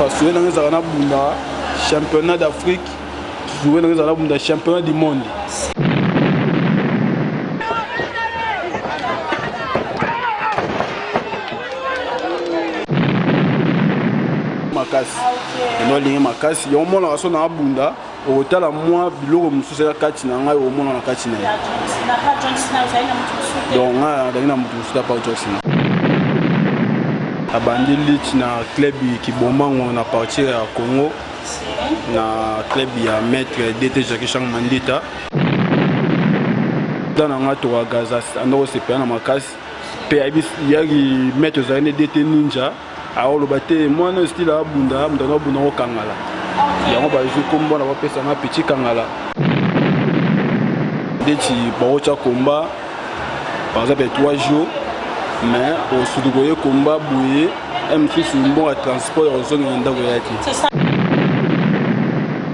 Parce que nous avons un championnat d'Afrique, nous avons un championnat du monde. Makasi yo mona raso na bunda otala moi biloko mususu ya kati na ngai o mona na kati na ye donc nga na mutu mususu pa Jackson abandi lit na club ki bombango na partir ya Congo na club ya maître DT Jacques Chang Mandita dans nga to Gaza ando se pe na makasi pe yaki maître zane DT Ninja alors le bâté moi non style à bunda m'donne bunda au Kangala et on va jouer comme bon on va passer un petit Kangala des petits barocha combat par exemple 3 jours mais au sud-goye combat bouillé M6 c'est un bon transport en zone d'Andagoyati c'est ça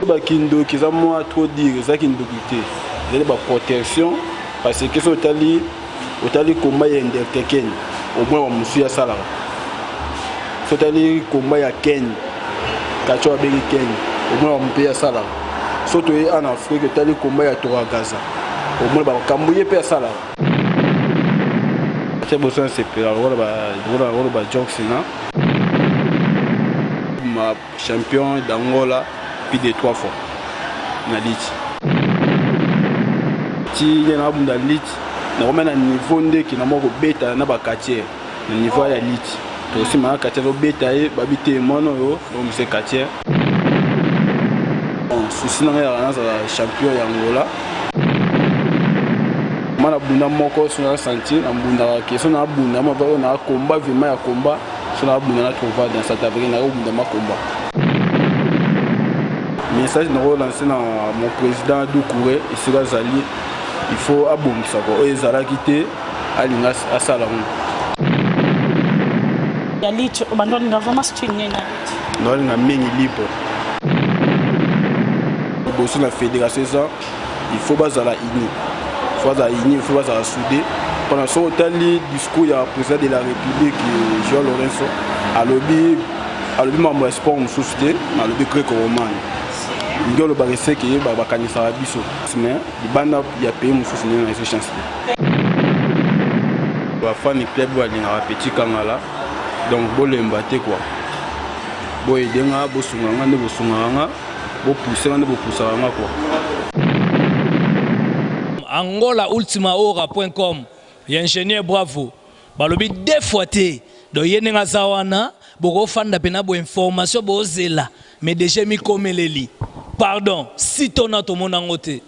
bakindo qui ça moi trop dire ça qui nous quitter il y a des protection parce que ce tali combat interteken au moins on monsieur à salaire c'est-à-dire combat ya Ken kacho abeli Ken au moins on paye ça là surtout en Afrique c'est-à-dire combat ya Tora Gaza au moins ba kambouye paye ça là c'est bon ça c'est pour ba Jackson ma champion d'Angola puis de 3 fois na lit ti na bunda lit na remena niveau ndeki na moko beta na ba quartier na niveau ya lit aussi ma quartier betaye babité mono yo donc c'est quartier bon souci na ya champion ya Angola mana bunda moko sona sentir na bunda ke sona bunda ma ba na combat vraiment ya combat sona bunda na trouver dans cette avenir na bunda ma combat message na relancer na mon président Doucouré et Sira Zali il faut abomisa ko ezala kité alinga asala ya lit bandoni nga vraiment c'est une non na mingi libre bosso la fédération ça il faut bazala uni il faut bazala soudé pendant son tali discours ya président de la République João Lourenço alobi membre sport mususuté na lobi grec roman ngolo barese ke ba kanisa biso mais libanda ya pays mususu na ces chances ba fan club wa linga petit Kangala donc bolemba te quoi boy denga bosunganga ne bosunganga bo pousser ne bo poussanga quoi angolaultimaora.com ya ingénieur bravo balobi deux fois te do yenenga zawana boko fanda pena bo information bo zela mais déjà mi komeleli pardon si tona to monango te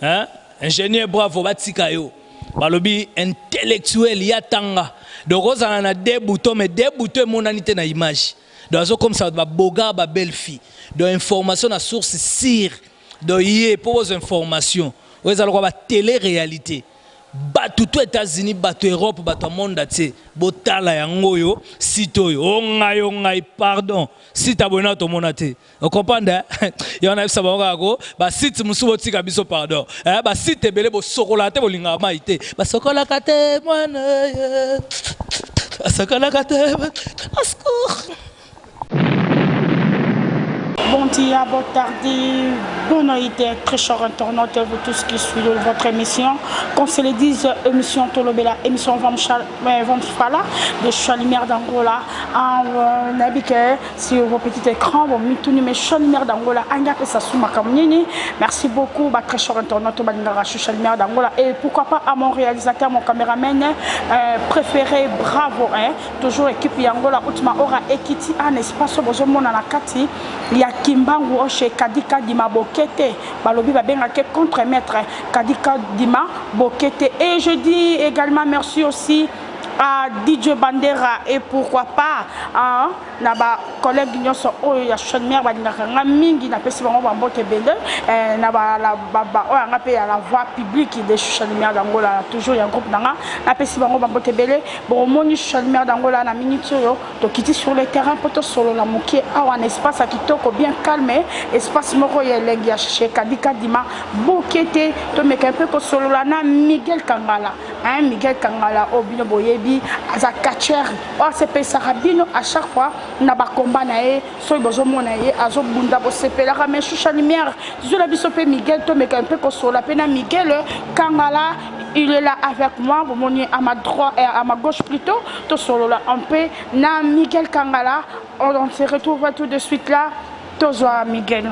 hein ingénieur bravo batika yo balobi intellectuel yatanga donc on a des boutons mais des boutons monanité na image donc comme ça ba boga ba belle fille de information à source sire de yé pour vos informations vous allez voir télé réalité bato to États-Unis bato Europe bato monde ati botala yango yo sito yo ngai pardon si t'abonne to monate vous comprenez il y en a ça ba ko ba site musubo tika biso pardon ba site belé bo sokola te bolinga maité ba sokola kate mwana sokola kate asko. Bon dia, bon tardi, bonne idée, très chers internautes, vous tous qui suivez votre émission. Comme se le disent, émission Tolobela, émission Vamfala, de Chalumière d'Angola, en habité sur vos petits écrans, vos mitouni, mais Chalumière d'Angola, Angap et Sassouma Kamnini. Merci beaucoup, très chers internautes, Chalumière d'Angola, et pourquoi pas à mon réalisateur, mon caméraman préféré, bravo, hein, toujours équipe Yangola, Outima Ora, Ekiti, un espace, Bozomon, Anakati, il y a Kimbangu chez Kadika Dima Bokete, Balobi va bien contre-maître Kadika Dima Bokete. Et je dis également merci aussi à DJ Bandera et pourquoi pas na ba collègue nyonso oyo ya Chalumière balingaka mingi na pesi bango bambote bende na ba la baba oyo nga pe ya la voix publique de Chalumière d'Angola toujours ya groupe nanga na pesi bango bambote bele bon moni Chalumière d'Angola na minute oyo to kiti sur le terrain poto solo la mokie awa un espace kitoko bien calme espace moko ya lengi ya chez Kadika Dima Bokete to meka un peu ko solo la na Miguel Kangala Miguel Kangala obino boyebi aza catcher o c'est pe sarabino à chaque fois na ba combat na ye so bozo mona ye azo bunda bo sepela ka mais chucha lumière je la biso pe Miguel to meka un peu ko sola pe na Miguel Kangala il est là avec moi vous moniez à ma droite et à ma gauche plutôt to solo là un peu na Miguel Kangala on se retrouve tout de suite là to zo Miguel.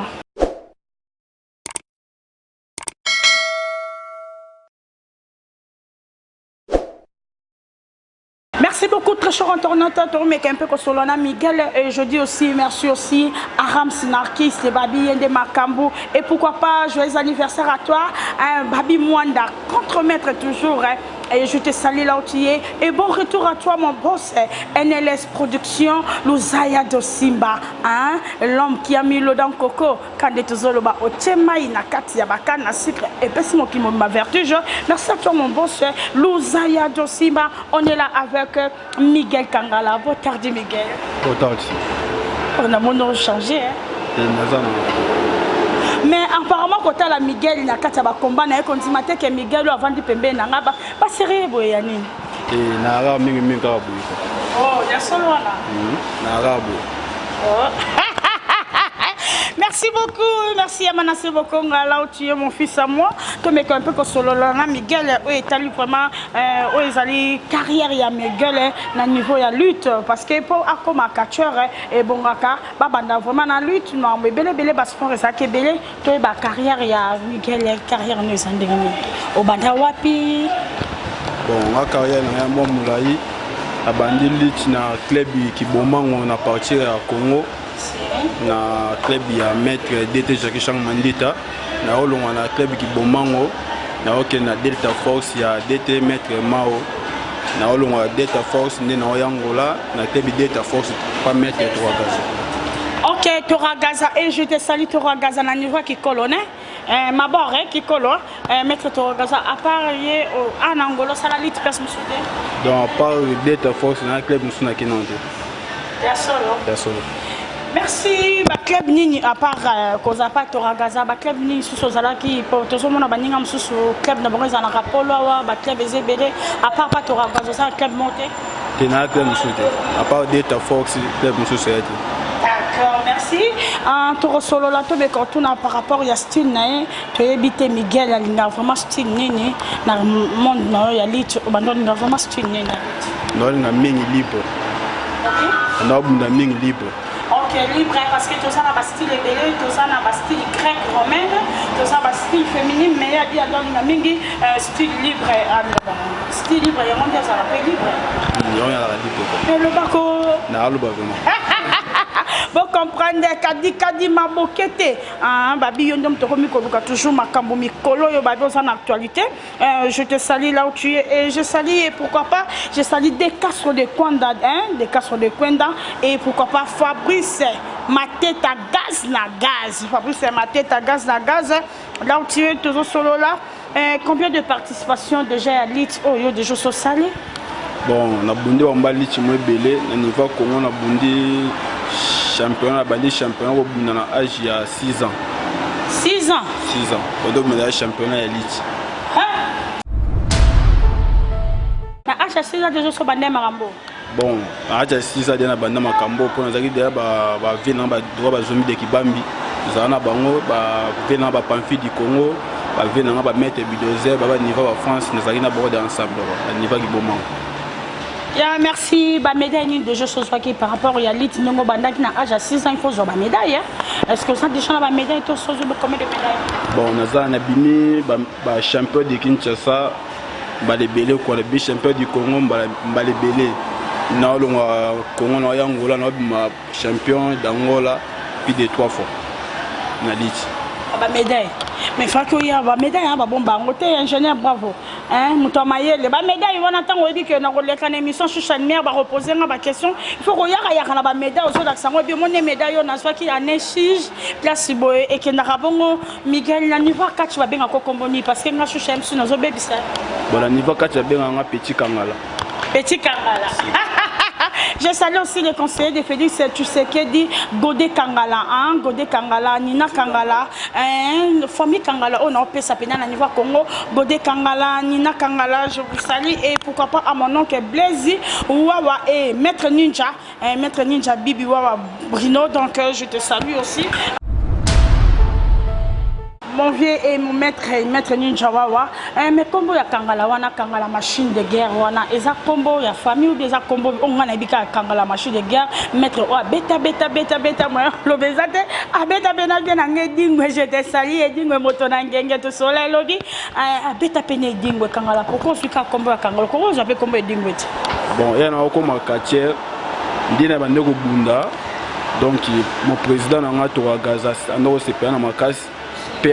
Merci beaucoup, très cher internaute, mais un peu comme Solana Miguel. Et je dis aussi merci aussi à Ram Sinarkis, les Babi Yende Makambu. Et pourquoi pas, joyeux anniversaire à toi, Babi Mwanda, contre-maître toujours. Et je te salue là où tu es. Et bon retour à toi, mon boss, NLS Production, Luzaya de Simba, l'homme qui a mis l'eau dans le coco, quand il est au Tchemaï, na Katia Baka, na sucre, et puis c'est moi qui m'a vertige. Merci à toi, mon boss, Luzaya de Simba. On est là avec Miguel Kangala. Bon tardi, Miguel. Bon tardi. On a mon nom changé. Mais apparemment, quand la Miguel, il y a un combat, il y a un que Miguel avant de pembe, il y a pas sérieux. Oh, il y a solo là. Merci beaucoup, merci Amanase beaucoup, là où tu es mon fils à moi. Tu me un peu comme solo là, Miguel, où est allé vraiment, où est allé carrière ya Miguel, na niveau ya lutte, parce que pour comme un catcheur et bon raka, banda vraiment na lutte, non mais belé bas sport et ça qui belé, tu es ba carrière ya Miguel, carrière nous en dernier. Au banda wapi? Bon, ma carrière na moi moulayi, a bandi lutte na club qui bomang on a parti à Congo. Na club ya maître DT Jackie Chang Mandita na olonga na club ki bomango na oke na Delta Force ya DT maître Mao na olonga Delta Force ne na Yangola na club Delta Force pas maître Toragaza. OK, Toragaza et je te salue Toragaza na niveau qui colonne ma barre qui colonne maître Toragaza à part en Angola ça la lutte personne soudé. Donc à part Delta Force na club musuna kinonde. Ya solo. Merci, ba club nini à part koza pa Toragaza, ba club nini sous zala qui pour tout le monde baninga sous club na bongo zana rapolo wa ba club ezebere à part pa Toragaza ça club monté. Tena club musute. À part Delta Fox club musute. D'accord, merci. En toro solo la tobe quand on a par rapport ya style na to ebité Miguel alinga vraiment style nini na monde na ya lit bandon na vraiment style nini. Non na mingi libre. OK. Na bunda mingi libre. Ok, libre, parce que tout ça n'a pas style ébélé, tout ça n'a pas style grec, romain, tout ça n'a pas style féminin, mais il y a dit à mingi style libre. Style libre, il y a mon Dieu, ça va libre. Il y a la libre. Mais le baco. Non, le baco. Vous comprenez, Kadi Mabokete, Babi Yondom Toromi Koluka, toujours Makambo Mikolo, Yobabi en actualité. Je te salue là où tu es et je salue, et pourquoi pas, je salue des casseroles de Kwanda, des casseroles de Kwanda, et pourquoi pas Fabrice, ma tête à gaz na gaz. Fabrice, ma tête à gaz na gaz. Là où tu es, toujours solo là. Combien de participation déjà à l'IT au lieu de jours salés? Bon, on a bondé en bas l'IT, moi belé, au niveau Congo, on a bondé. Championnat, bandit championnat au bout d'un âge il y a 6 ans. 6 ans. 6 ans. On a médaille championnat élite. Na âge 6 ans déjà sur bandé Marambo. Bon, à âge 6 ans déjà bandé Makambo pour nous dire déjà ba venir ba droit ba zombie de Kibambi. Nous avons bango ba venir ba Pamphile du Congo, ba venir ba mettre Bidozer, ba niveau ba France, nous avons abordé ensemble niveau qui bon. Merci, la médaille de jeux qui par rapport à l'élite, nous avons âge à 6 ans, il faut jouer la médaille. Est-ce que ça déjà la médaille, tu as combien de médailles? Bon, nous avons abîmé le champion de Kinshasa, les Bélé, le champion du Congo, les Bélé. Nous avons Congo, nous avons champion d'Angola, puis de 3 fois. La médaille. Mais il faut qu'il y ait une médaille, bon, ingénieur, bravo. Moutamaye, les médailles, on attend, on dit que dans les émissions sur chaîne mère, on reposer une question. Il faut qu'il y ait une médaille aux autres accents. Mon médaille, on a soit qu'il y a un échange, place et que nous Miguel, le niveau 4, tu vas bien encore composer parce que nous sur chaîne, nous avons bébé. Bon, le niveau 4, tu vas bien un petit Kangala. Petit Kangala. Je salue aussi les conseillers de Félix Tshisekedi, Godé Kangala, Godé Kangala, Nina Kangala, famille Kangala, on a appelé ça pénal à niveau Congo, Godé Kangala, Nina Kangala, je vous salue et pourquoi pas à mon oncle Blaise Wawa et Maître Ninja Bibi Wawa Brino, donc je te salue aussi. Mon vieux et mon maître Ninja Wawa, mais combo ya Kangala wana Kangala machine de guerre wana, eza combo ya famille ou bien eza combo on a bika Kangala machine de guerre, maître wa beta moi lo bezate abeta bena bien ngedingwe je te sali et dingwe moto na ngenge to soleil lobby beta pene dingwe Kangala pourquoi fika combo ya Kangala comment j'appelle combo dingwe. Bon, il y a un comme quartier, ndina bande ko bunda. Donc mon président n'a pas Gaza, on s'est payé dans ma casse. Il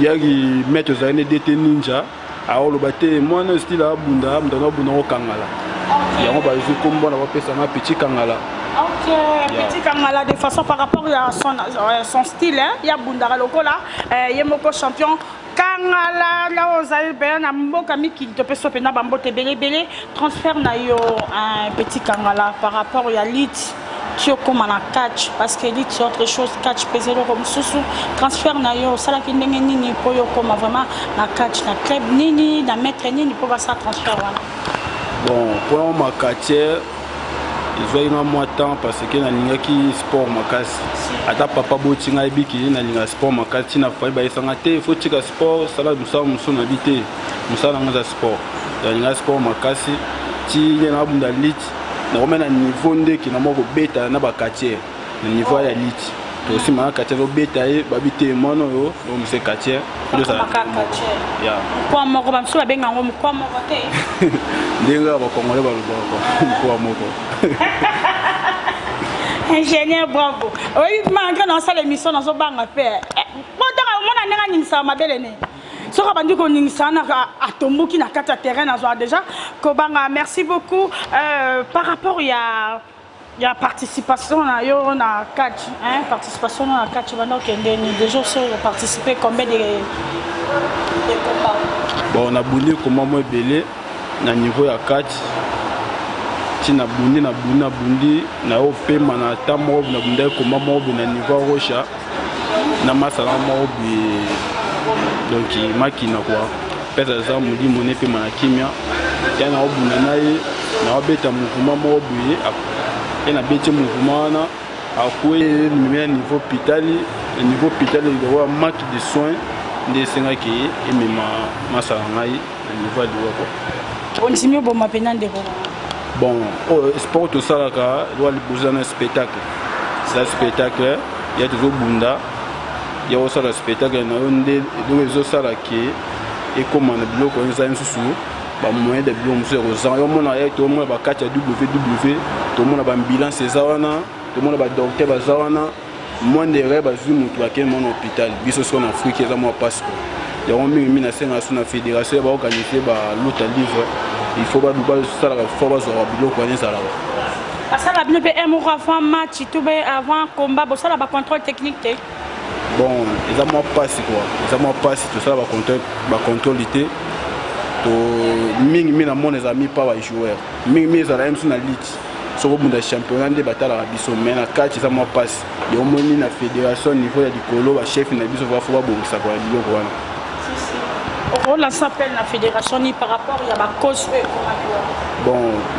y a qui mettent aux années d'été ninja. Alors le bâté, moi je style à bunda, me donne au Kangala. Il y a un bazou comme bon, on va passer un petit Kangala. Ok, petit Kangala de façon par rapport à son style, il y a bunda lokola, il y a mon champion. Kangala là aux Alpes na mboka miki to peso pena bambote belé transfert na yo un petit Kangala par rapport à lit tu comme na catch parce que lit c'est autre chose catch peser comme sousou transfert na yo sala ki ndenge nini po yo comme vraiment na catch na club nini na maître nini pour ça transfert wana. Bon pour ma quartier ils ont eu moins temps parce que na linga ki sport makasi ata papa botinga ebiki na linga sport makasi na fa ba isanga te il faut tika sport sala musa muso na bité musa na ngaza sport na linga sport makasi ti na bunda lit na komena niveau ndeki na moko beta na ba quartier na niveau ya lit to aussi ma quartier do beta e ba bité mono yo do musa quartier do ça ya kwa moko ba mso ba benga ngo kwa moko te ndenga ba kongole ba loboko kwa moko. Ingénieur bravo. Oui, malgré dans cette émission dans ce banc à faire. Bon, on a un ça ma belle année. Ce qu'on a dit qu'on a ça à Tombo qui n'a qu'à terrain dans déjà. Kobanga, merci beaucoup. Par rapport il y a participation on a catch hein participation on a catch maintenant que des gens sont participé combien de combats. Bon, on a boulé comment moi belé na niveau ya catch. Na bundi na opema na tamo na bunda koma mobi na niveau rocha na masala mobi donc makina quoi pesa za mudi mone pe mana kimia ya na obuna naye na obeta mouvement mobi et na beti mouvement na akwe niveau pitali de wa manque de soins de senga ki et même masala ngai na niveau de quoi on simio bon mapena de bon, sport tout ça là, il doit poser un spectacle. C'est un spectacle, il y a toujours bunda, il y a aussi un spectacle, il y a des autres qui est comme un bloc, on a un sous, bah moyen de bloc, monsieur Rosan, il y a tout le monde a 4 WW, tout le monde a un bilan c'est ça, tout le monde a un docteur c'est ça, moins de rêves à zoom ou à quel mon hôpital, bis au en Afrique, il y a un passeport. Il y a un minimum de la fédération, il va organiser l'autre livre. Il faut pas oublier ça la force au bilo quoi ça là. Ça la bien un mois avant match tout avant combat ça la contrôle technique té. Bon, ils ont pas quoi. Ils ont pas tout ça va contrôleité. To mingi na mon les amis pas les joueurs. Mingi za la sur na lit. So ko bunda championnat de bataille la biso mais na catch ils ont pas. Il y a au moins na fédération niveau ya dikolo ba chef na biso va faut bon ça quoi bilo quoi. On s'appelle la fédération ni par rapport à la cause. Bon,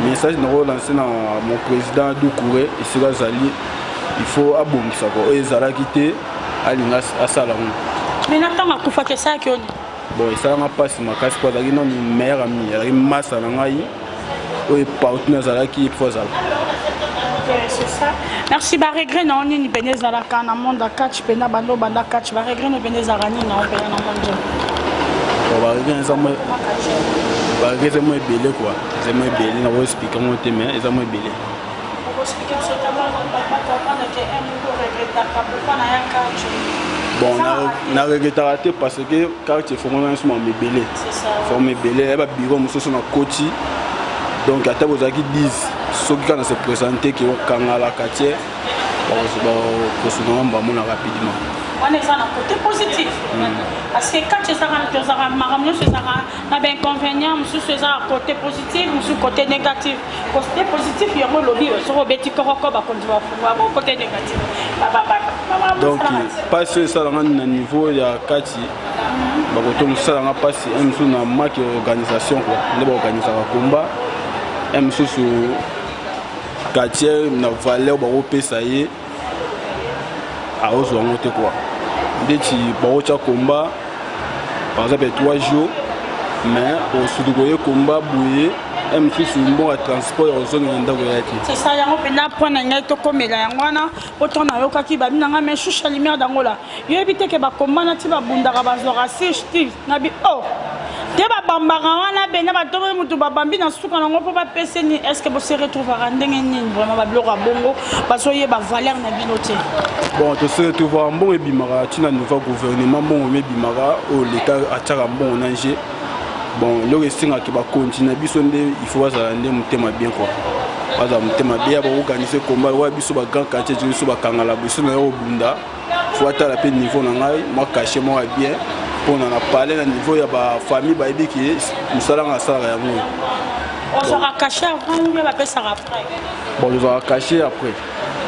message nous lancé dans mon président Doukouré et Sira Zali. Il faut abonner ça quoi. Et Zara quitter Alingas à Salamon. Mais n'attends à Koufa que ça qui on. Bon, ça n'a pas si ma casse quoi. Zali non une meilleure amie. Elle a une masse à l'angaï. Et partenaire Zara qui faut ça. C'est ça. Merci Barregré non ni Benezala kana monde catch pena bando banda catch Barregré no Benezara ni na pena na monde. C'est moi belé quoi. C'est moi belé, on va expliquer mon thème, c'est moi belé. Bon, on a regretté raté parce que quand tu fais mon instrument me belé. C'est ça. Faut me belé, elle va bureau monsieur sur notre côté. Donc à tabou qui disent ceux qui quand se présenter qui ont Kangala quartier bamona rapidement. On est dans un côté positif. Parce que quand tu as un inconvénient, tu as un côté positif, un côté négatif. Côté positif, il y a un lobby, côté négatif. Donc, passer ça dans un niveau, il y a 4 ça dans passe un marque organisation quoi. Les organisations combat, un sur quartier, na valeur barope ça y est. À ose monter quoi. Dès que combat, par exemple 3 jours, mais au sud de combat bouillé, un peu sur bon transport aux zones c'est ça, il y a un point de comme il y a un autant na yoka qui va bien mais chouche lumière d'angola. Il évite que ba combat na ti ba bunda ka bazora style na bi oh. Te ba bambara wana bena ba tobe mutu ba bambi na suka na ngopo ba pese ni est-ce que vous se retrouvera ndenge nini vraiment ba bloka bongo ba soye ba valeur na binoté. Bon, tu se retrouver bon et bimara tina nouveau gouvernement bon mais bimara au l'état a tchara bon nanger. Bon, le resting qui va continuer, il faut avoir un thème bien quoi. Par exemple, thème bien pour organiser combat, ouais, biso ba grand quartier, biso ba kangala, biso na au bunda. Faut attendre la peine niveau na ngai, moi cacher moi bien. Pour on a parlé à niveau ya ba famille ba ebi qui nous allons à ça ya moi. On sera caché avant ou bien va ça après. Bon, on sera caché après.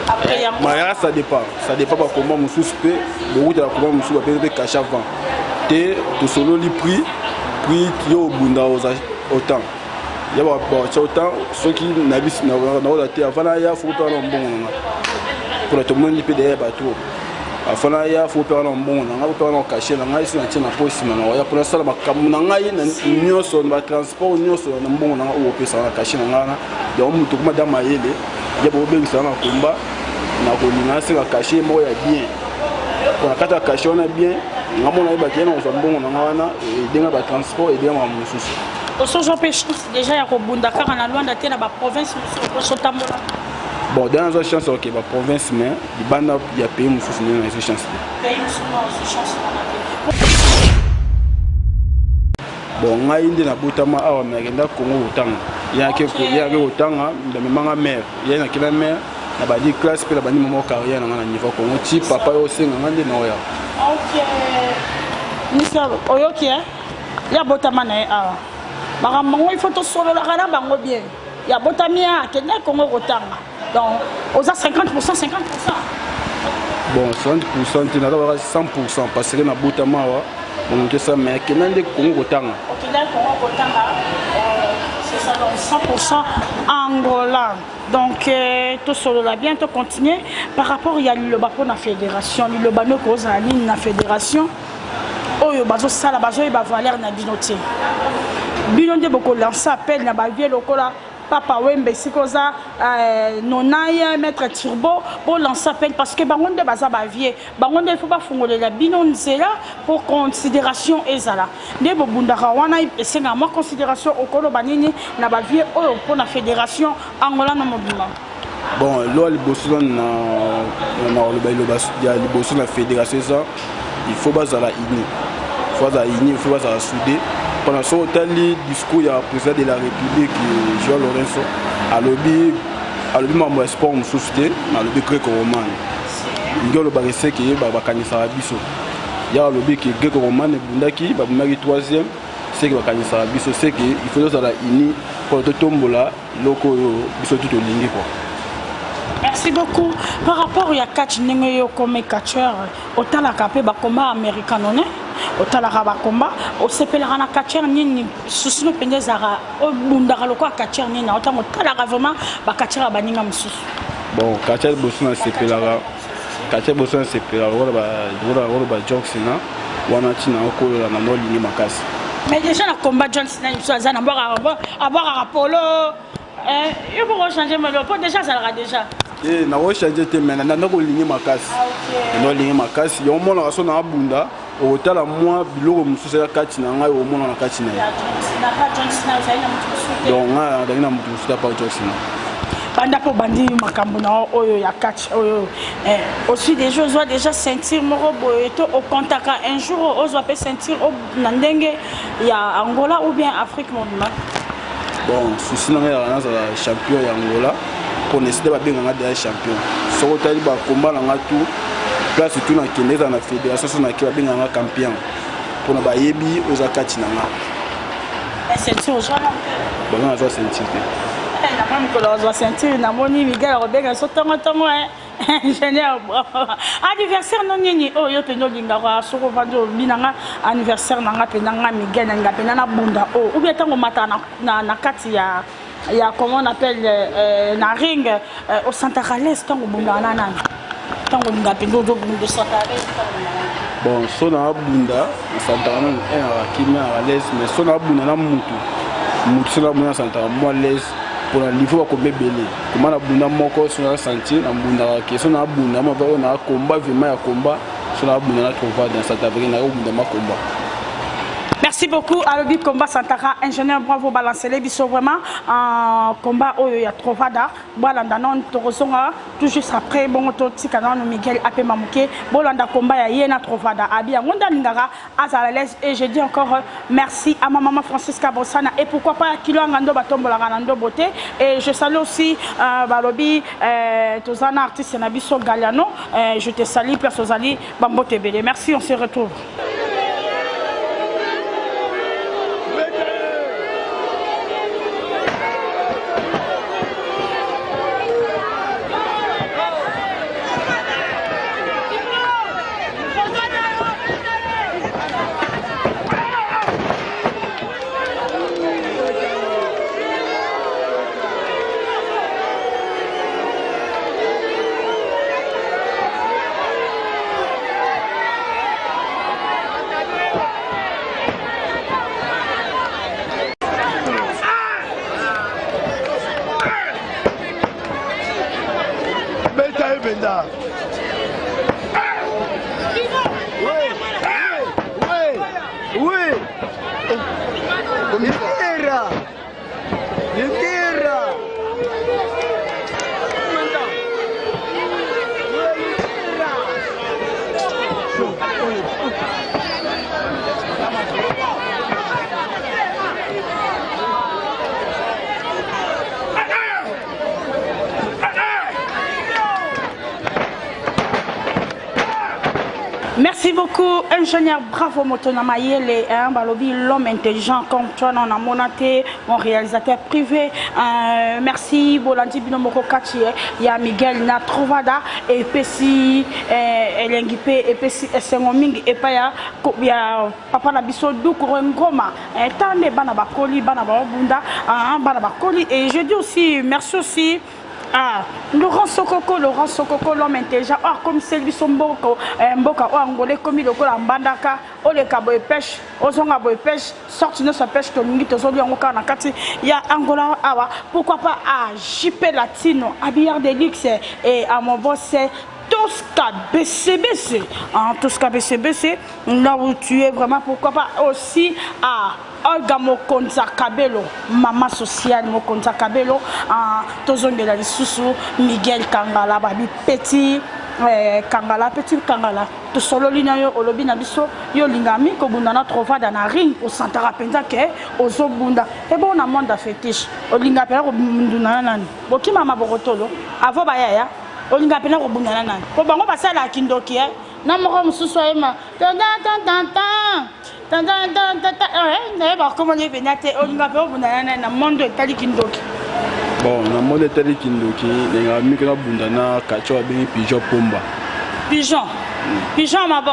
Après ya. Mais ça dépend pas comment mon suspect, beaucoup de la comment mon suspect peut cacher avant. Té to solo li prix puis yo bunda autant il y a autant ceux qui n'habitent dans la terre avant il faut faire un bon pour tout le monde peut derrière bateau avant il faut faire un bon on va faire un cacher là ici on tient la poste maintenant il y a pour ça la kamuna ngai na union sur le transport union sur le bon on au peut ça cacher là donc mutu kuma dans mayele il y a beaucoup de ça na combat na kolina c'est la cacher moi ya bien pour la cacher on a bien on a bon on a des transport et bien au sojo pêche déjà ya ko bunda kaka na Luanda te na ba province ko sotambola. Bon dans une chance OK ba province mais di banda ya pays mususu na une chance. Pays mususu na chance. Bon ngai ndi na butama awa megenda Congo utanga ya ke utanga na manga mère ya na kila mère na ba di classe pe la bani momo carrière na niveau Congo ti papa yo senga ngande na oya. OK. Nisalo oyoki ya botama na awa. Makambo il faut to solo la kana bango bien. Ya botamia kenya Congo kotanga. Donc aux 50% 50%. Bon 100% tu n'as pas 100% parce que na botama wa on que ça mais kenya de Congo kotanga. OK là Congo kotanga c'est ça donc 100% Angola. Donc tout solo la bien to continuer par rapport il y a le bapo na fédération, le bano cause en ligne na fédération. Oyo bazo sala bazo ba valeur na binoté. Binoté boko lancer appel na ba vie lokola papa wembe sikoza nonaya maître turbo pour lancer appel parce que bangonde baza ba vie bangonde il faut pas fungolela binonzela pour considération ezala nde bobundaka wana esenga moi considération okolo banini na ba vie oyo pour la fédération Angola na mobima. Bon lo liboso na le liboso na fédération ça il faut bazala uni. Il faut soudé. Pendant ce temps, le discours, il y a le président de la République, Joao Lorenzo, à l'objet membre sport, nous souscrivons, à l'objet gréco-roman. Il y a le barricade qui est Bakanisa Abisso. Il y a l'objet qui est gréco-roman, Bundaki, Babumari 3e, c'est que Bakanisa Abisso, c'est qu'il faut que ça uni pour le tombola, loko, biso tout au ligne. Merci beaucoup. Par rapport à catch n'engoyo comme catcheur, autant la capé ba combat américain non autant la raba combat, au sepelera na catcheur ni susino pendezara au bundara loko catcheur ni na autant la vraiment ba catcheur ba ninga mususu. Bon, catcheur bosuna sepelera. Catcheur bosuna sepelera ba Joksina wana tina ko na no ligne makasi. Mais déjà le combat John Cena il soit na boire à Apollo il faut changer mais le déjà ça sera déjà. Eh na wo changer te mais na ko ligne makasi. No ligne makasi yo mona raso na bunda o tala moi biloko mususu ya kati na ngai o mona na kati na. Donc na mutu suta pa Joksina. Banda po bandi makambo na oyo ya catch oyo aussi des choses doit déjà sentir moro boyeto au contact un jour on doit sentir au ndenge ya Angola ou bien Afrique mondiale. Bon souci na ya champion ya Angola pour essayer de bien déjà champion. Sur le tali combat na tout place tout na kende na fédération na ki ba bien champion. Pour na ba yebi ozakati na nga. Ceinture aux joueurs. Bon na zo ceinture. Na mami ko la zo ceinture na moni Miguel Robert so tongo ingénieur. Anniversaire non nini oh yo peno lingara soko vando binanga anniversaire nanga penanga Miguel nga penana bunda oh ou bien tango mata na kati ya comment on appelle na ring au Santa Carles tango bunda nana tango nga peno do bunda Santa Carles. Bon so na bunda Santa Carles en Kimia à l'aise mais so na bunda na mutu so na bunda Santa moi l'aise pour le niveau comme belé comment la bunda moko sur la sentir na bunda ke so na bunda mo ba na combat vraiment ya combat so na bunda na trouver dans cette avenir na bunda ma combat. Merci beaucoup à l'objet combat Santara ingénieur bravo balancer les biso vraiment en combat oyo ya Trovada bolanda non torosonga tout juste après bon to tikana no Miguel Apé Mamouké bolanda combat ya yena Trovada abia ngonda lingara azalales et je dis encore merci à ma maman Francisca Bossana et pourquoi pas kilo ngando batombola ngando beauté et je salue aussi balobi tozana artiste na biso Galiano je te salue personnellement Bambote Belé merci on se retrouve. Merci beaucoup, ingénieur bravo Motona Mayele, balobi l'homme intelligent comme toi, on a monaté, mon réalisateur privé. Merci Bolandi Binomoko Kachi, il y a Miguel na Trovada et Pessi Elengipe et Pessi Sengoming et Paya, il y a Papa Nabiso Doukourengoma, Tande Banabakoli, Banababunda, Banabakoli et je dis aussi merci aussi. Ah, Laurent Sokoko, l'homme intelligent. Ah, comme celui son Mboko, Mboka, ou Angolais, comme il a Mbandaka, ou les cabots pêche, aux ongabo pêche, sorti de sa pêche, ton limite aux olions, il y a Angola, Awa, pourquoi pas à JP Latino, habillard de luxe et à mon boss, c'est Tosca BCBC. Tosca BCBC, là où tu es vraiment, pourquoi pas aussi à Olga Mokonza Kabelo, maman sociale Mokonza Kabelo, Tozon de la Lissoussou, Miguel Kangala, Babi Petit, Kangala, Petit Kangala, to solo lina yo olobi na biso yo lingami ko bundana Trovada na ring au Santara penza ke ozo bunda e bon na monde fétiche olinga pela ko bundana nani boki mama bokotolo avo bayaya olinga pela ko bundana nani ko bango basala kindoki na moko mususu ema tan comment on est venu à monde Kindoki. Bon, dans le monde Kindoki, les amis qui ont bundana kacho bien pigeon pomba. Pigeon. Pigeon ma bo.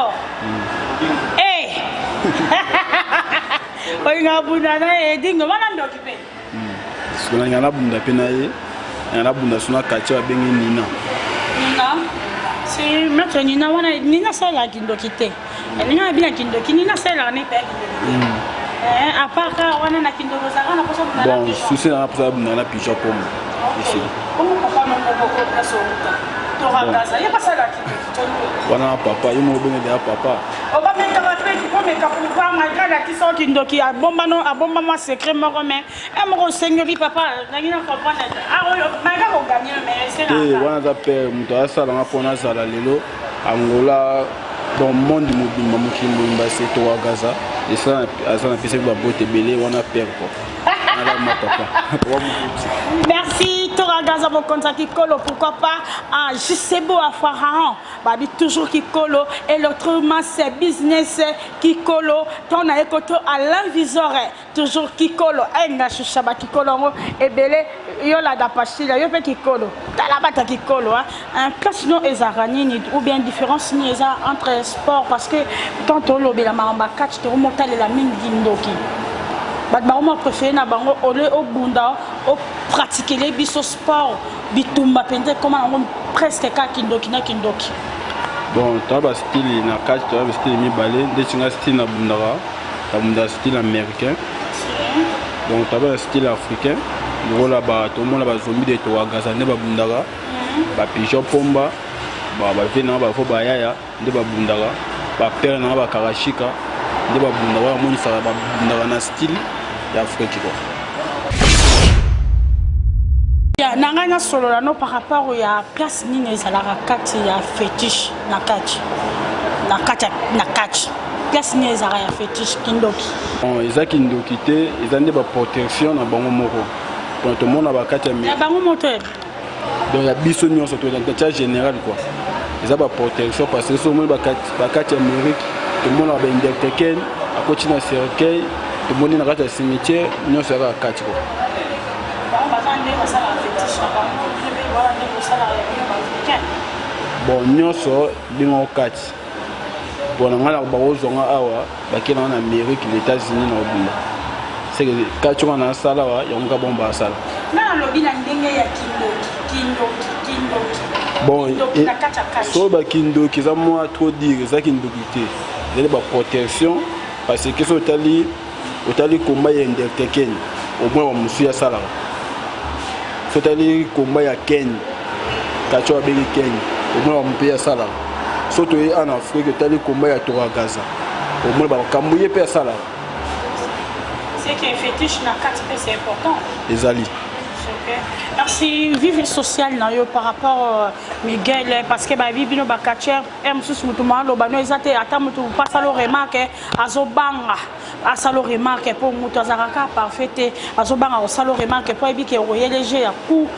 Eh. On a bundana et dingo wana ndokipe. Parce que on a bunda penaye, on a bunda suna kacho bien Nina. Nina. C'est maître Nina wana Nina ça la Kindoki te. Nina bien Kindoki Nina ça la ne pe. À part ça, on a na Kindoki ça on a pas ça. Bon, si c'est on a pas bunda pigeon pomba. Ici. Comment papa non ko presso. Tora Gaza, il y a pas ça là qui. Wana papa, il m'a donné déjà papa. On va mettre la fête pour me capouvoir malgré la qui sort Kindoki a bomba non a bomba moi secret me remet. Et mon seigneurie papa, na ngina comprendre. Ah malgré on gagne mais c'est là. Et wana za père muto asa la pona za la lelo Angola dans monde mobile mamukimbo mbase to Gaza et ça asa na pese ba bote belé wana père quoi. Merci Toragaza Bokonza Kikolo, pourquoi pas à Jisebo à Pharaon, Babi toujours Kikolo, et l'autrement c'est business Kikolo, ton a écouté à l'inviseur, toujours Kikolo, Enga Shushaba Kikolo, et Belé, Yola Dapachila, Yope Kikolo, Talabata Kikolo, un classe non Ezarani, ou bien différence entre sport, parce que quand on l'a maramba catch, tu remontes la mine d'Indoki. Badbaroma préféré na bango ole au bunda au pratiquer les biso sport bitumba pente comment on presque ka kindoki na kindoki. Bon, tu as style na catch, tu as style mi balé, des chinga style na bundara, ta bunda style américain. Donc tu as style africain. Voilà ba tout le monde ba zombie de to agazane ba bundara. Ba pigeon pomba, ba vena ba fo ba yaya, de ba bundara, ba père na ba karashika, de ba bundara mo ni sala ba bundara na style d'Afrique. Nangana solo là non par rapport à place ni les à la rakati ya fétiche na catch place ni les à la fétiche kindoki. Bon ils a kindoki té ils ont des protection na bango moko. Donc tout le monde a ba kati ya bango moteur. Donc la bisonnion surtout dans le général quoi. Ils ont ba protection parce que tout le monde ba kati Amérique, tout le monde a ba indeteken à côté na cercueil. Tout le monde est dans le cimetière, nous sommes à 4 jours. Bon, nous sommes à 4. Bon, nous sommes en Amérique, les États-Unis. C'est que 4 jours dans la salle, il y a un bon dans la salle. Bon, sur le Kindo, qui est trop dire, c'est Kindo qui est la protection, parce que c'est otali combat ya ndekeken au moins wa musu ya sala sotali combat ya Ken kacho abeli Ken au moins wa mpe ya sala soto en Afrique otali combat ya Toragaza au moins ba kambuye pe ya sala c'est que fétiche na 4 c'est important les ali. Merci. Vive social par rapport Miguel parce que ba bibi no ba catcher mususu mutuma lo bano ezate ata mutu passa lo remarque azobanga asalo remarque pour mutu azaraka parfait azobanga osalo remarque pour ebi ke royeleger ya coup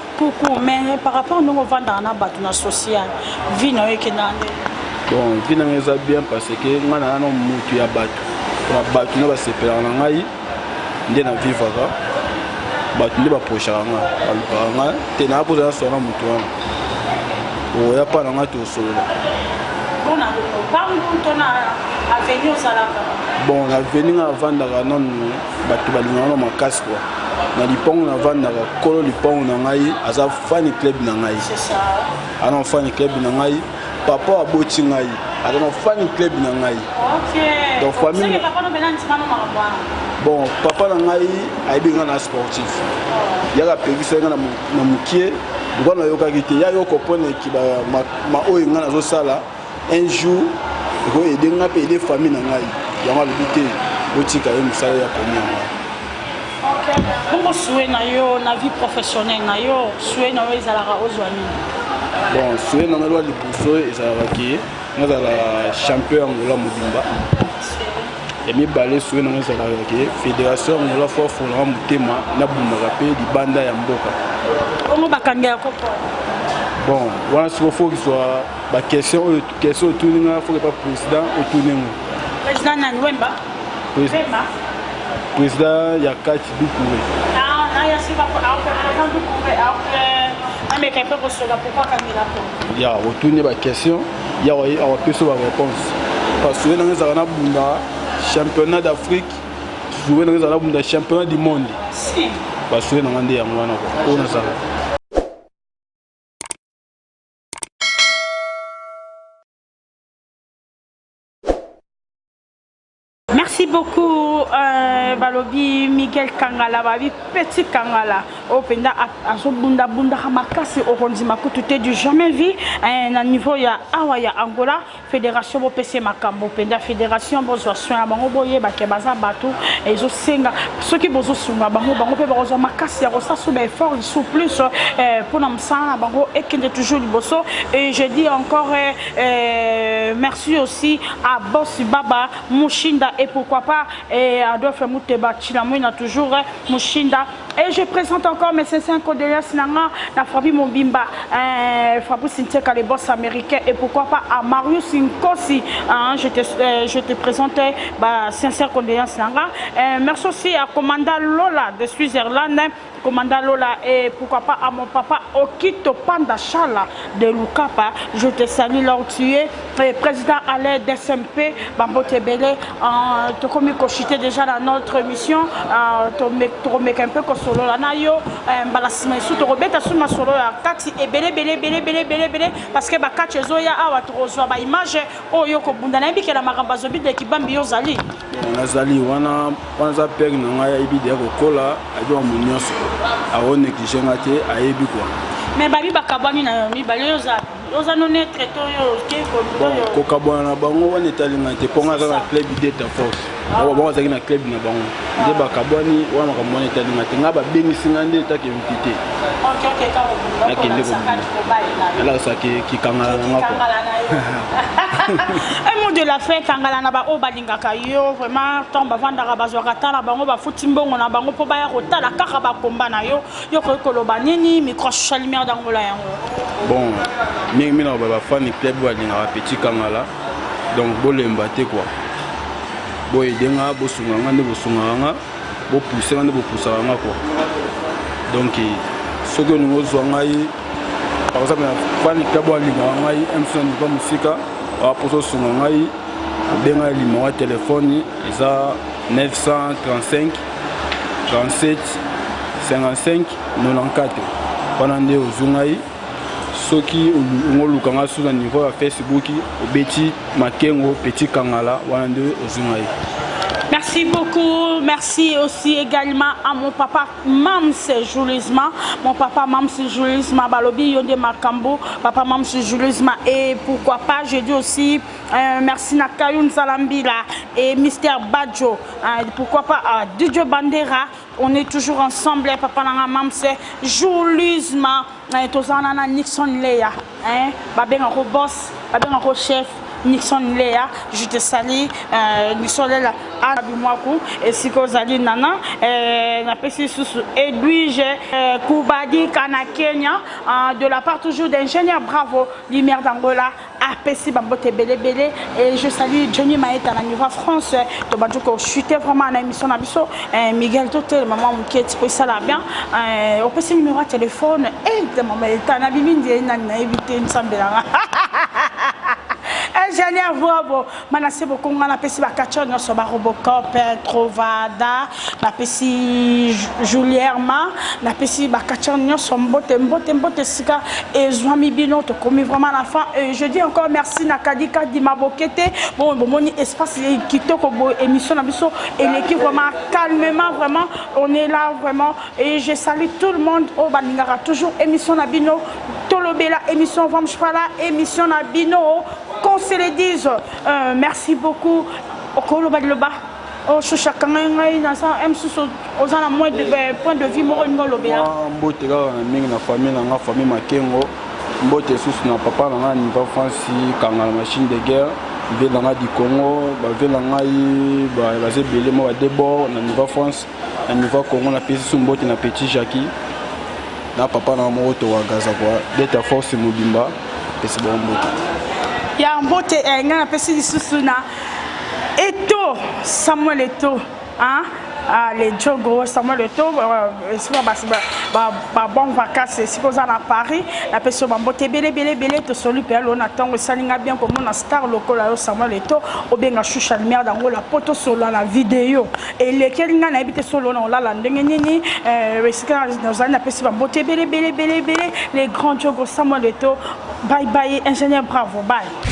mais par rapport nous vendre na batu na social vie na yeke na bon vie na eza bien parce que ngana na mutu ya batu na ba sepela na ngai ndé na vivre batu nde baprochanga balukanga te na kozala sona motu wana oya mpa na nga tosolola bon na veni nga navandaka nanu bato balingaka na makasi kua na lipango navandaka kolo lipango na ngai aza fani club na ngai ana fani club na ngai papa aboti ngai aza na fani club na ngai donc famille bon papa na ngai ayebi nga na sportif yaka pekisa nga na mokie ngwana yokaki te ya yoko pone ki ma oyo nga nazosala un jour eko ede nga mpe ede famille na ngai yango alobi te botika ye mosala ya komi ya ngai. Bongo souhait na yo na vie professionnelle na yo souhait na yo ezalaka ozwa nini? Bon souhait na ngai lwa liboso ezalaka ke nazala champion yangola mobimba et mibale souhait na ngai ezalaka ke fédération yangola fo afolaka motema nabundaka mpe libanda ya mboka. Bongo bakangela koko bon wana siko fo kiswa bakestion oyo otuni nga fo kepa président otuni ngo président nani Wemba? Président ya kati Doucouré. Ya otuni ba question ya wa peso ba réponse parce que dans ezala na bunda championnat d'Afrique jouer dans ezala bunda championnat du monde si parce que na ngande yango wana ko na sala. Merci beaucoup, Balobi Miguel Kangala, Babi Petit Kangala, au Penda, à Zobunda Bunda Hamakasi, au Rondima Koututé du jamais vu, à un niveau ya Awaya Angola, Fédération BPC Makambo, Penda Fédération Bozoation, à Bangoboye, Bakebaza Batou, et Zosenga, ceux qui Bozosunga, Bango, Bango, Bozo Makasi, Rosa Soube, fort, sous plus, pour Namsan, Bango, et qui est toujours du Bosso, et je dis encore, merci aussi à Bossi Baba, Mouchinda, et pourquoi pas, et Adolphe Mouteba, Chilamouina, toujours Mouchinda, Et je présente encore mes sincères condoléances à Fabi Mombimba, Fabrice Cynthia les boss américains et pourquoi pas à Marius Nkosi. Je te présente sincères condoléances. Merci aussi à Commandant Lola de Switzerland, Commandant Lola et pourquoi pas à mon papa Okito Panda Chala de Lukapa. Je te salue là où tu es. Président Alain d'SMP, Bambo Tebele, tu as cochité déjà dans notre émission, tu as un peu solo la nayo balasima isu to robeta suma solo ya kati e belé parce que ba kati zoya awa to zo ba image oyo ko bunda na biki la makamba zo bide ki bambi yo zali nazali wana za père na ngai ibi de ko kola ajo munyoso awone ki jengate ayebi quoi mais babi bakabani na mi bale yo za oza non être to yo ke ko kabwana bango wana talinga te ponga za club d'État force bon za na club na bango nde bakabwani wana kamona talinga te ngaba bengisi ngande ta ke vite ok na kende ko ala sa ki kangala na ko un mot de la fin kangala na ba o balingaka yo vraiment tomba vandaka bazwaka tala bango ba futimbongo na bango po baya kotala kaka ba komba na yo yo ko koloba nini micro social lumière dangola yango bon mingi na ba fan club balingaka petit kangala donc bolemba te quoi boy denga bosunga ngande bosunga nga bo pousser ngande bo pousser nga quoi donc ce que nous ngai par exemple fan club balingaka ngai emson ba musika a poso sunga ngai denga numéro téléphone eza 935 37 55 94 pendant de ozungai soki ngolukanga sur le niveau à Facebook obeti makengo petit kangala wana de ozungai. Merci beaucoup. Merci aussi également à mon papa Mams Julisma. Mon papa Mams Julisma Balobi Yonde Makambo. Papa Mams Julisma. Et pourquoi pas, je dis aussi merci Nakayoun Salambila et Mister Badjo. Pourquoi pas à Didio Bandera. On est toujours ensemble. Papa Nanga Mams Julisma. Tozana Nixon Leia. Babeng en boss. Babeng en chef. Nixon Léa, je te salue, Nixon Léa, Abimwaku, et si vous allez nana, n'apprécie sous Edwige Koubadi Kana Kenya, de la part toujours d'ingénieur Bravo, Lumière d'Angola, APC Bambote Belé Belé, et je salue Johnny Maeta, la Nouvelle France, de Badjoko, chuté vraiment à l'émission Nabiso, Miguel Totel, maman Moukiet, pour ça là bien, au PC numéro de téléphone, et de mon état, Nabimine, n'a évité une sambela. Ingénieur Bobo, Manassé beaucoup, on a pesi Bakachon, on a Robocop, Trovada, on a pesi Julierma, on a pesi Bakachon, on a mbote sika et Zwami Bino, tu commis vraiment la fin. Et je dis encore merci Nakadika Dimabokete, bon espace qui te comme émission Nabiso et l'équipe vraiment calmement vraiment, on est là vraiment et je salue tout le monde au Baningara toujours émission Nabino, Tolobela émission Vamchpala émission Nabino. Qu'on se le dise, merci beaucoup. Au bas, au chacun dans ça, aux en moins de point de vue, moi, mbote na famille makengo mbote sous na papa na niveau France quand la machine de guerre vient dans du Congo va ngai ba zebele mo débord na niveau France na niveau Congo na pesi mbote na petit Jackie na papa na moto wa Gaza quoi d'être force mobimba pesi bon mbote ya mbote ngana pesi lisusuna eto Samuel eto hein les Djogo Samuel eto c'est pas bon vacances c'est pour ça à Paris la personne mbote belé to solu pe on attend salinga bien comme on a star local Samuel eto obenga choucha lumière dans la poto solo la vidéo et lesquels ngana habité solo on la ndenge nini dans un personne mbote belé les grands Djogo Samuel eto bye bye ingénieur bravo bye.